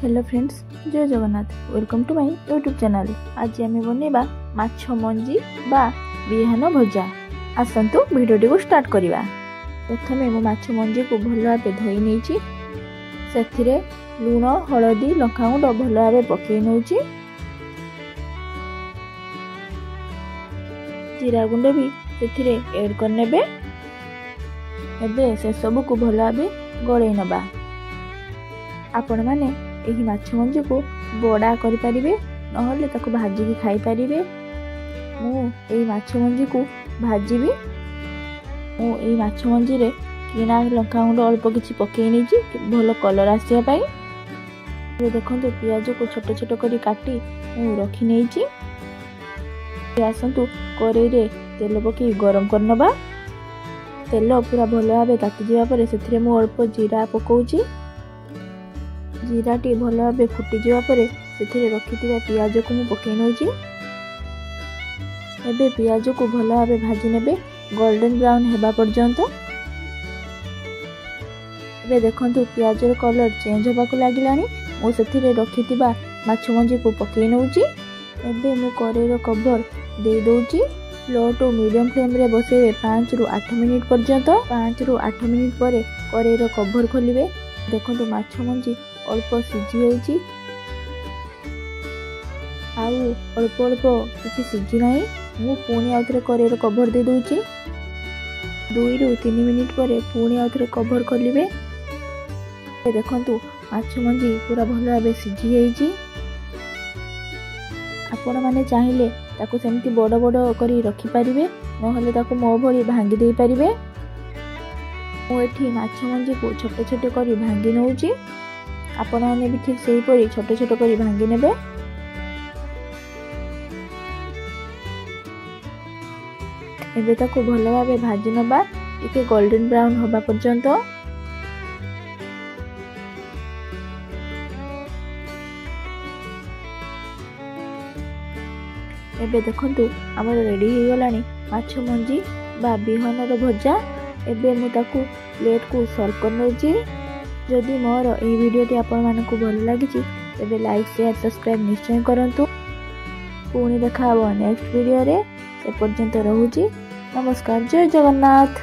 Hello friends, जय Jagannath. Welcome to my YouTube channel. आज आम बनवा माछ मंजी बा बिहान भजा। आसतु भिडियोटी को स्टार्ट करवा। प्रथम मो माछ मंजी को भल भाव धोई नहीं से लुण हलदी लंका गुंड भल भाव पकई नौ जीरा गुंड भी से ऐड करने से सब को भल भाव गड़े नबा। आपण माने एही माछ मंजी को बड़ा करि परिबे नहले ताको भाजी खाई परिबे। मु एही माछ मंजी को भाजीबी। मु एही माछ मंजी रे किना लंका गुंड अल्प किछि पकई नेछि भलो कलर आसिया पई। ये देखंतु प्याज को छोट छोट करी काटी मु रखी नेछि। आसंतु करेई रे तेल पकई गरम करनबा। तेल पूरा भलो भाबे ताति जिवा परे सेथिरे मु अल्प जीरा पकोउछि। जीराटी भल भाव फुटी जावा परे से रखिथिबा पियाज को मु पकई नौछि। एबे पियाज को भल भाव भाजी नेबे गोल्डन ब्राउन हेबा पर्यंत। एबे देखंतु पियाज रो कलर चेंज होबा को लागिलानी। मु सेथिरे रखिथिबा माछ मंजी को पकई नौछि। एबे मु करेई रो कवर दे दोछि। लो टू मीडियम फ्लेम रे बसेबे 5 रु 8 मिनिट पर्यंत। 5 रु 8 मिनिट परे करेई रो कवर खोलिबे। देखंतु माछ मंजी अल्प सीझी जाइए अल्प अल्प किसी सीझी ना। मु पुणी आउथरे करेई कवर दे दूची। 2 रु 3 मिनिट पर पुणी आउथरे कवर खोलिबे। देखंतु माछ मंजी पूरा भल भाव सीझी जाइए। आपण माने चाहिले ताको सेमती बड़ बड़ करी रखि परिबे नहले ताको मो भली भांगी दे परिबे। मु एठी माछ मंजी को छोटे छोटे करी भांगी नौची। आपण माने भी ठीक सही परी छोटे छोटे करी भांगी नेबे। एबे ताको भल भाबे भाजी नबा टिके गोल्डन ब्राउन होबा पर्यंत। एबे देखंतु हमर रेडी हो गलानी माछ मंजी बा बिहान रो भजा। एबे मु ताको प्लेट को सर्व कर नौची। जदि मोर एही वीडियोटी आपण मानकु भल लागिछि तेबे लाइक शेयर सब्सक्राइब निश्चय करंतु। पुणी देखा नेक्स्ट वीडियो रे। से पर्यंत रहूची। नमस्कार, जय जगन्नाथ।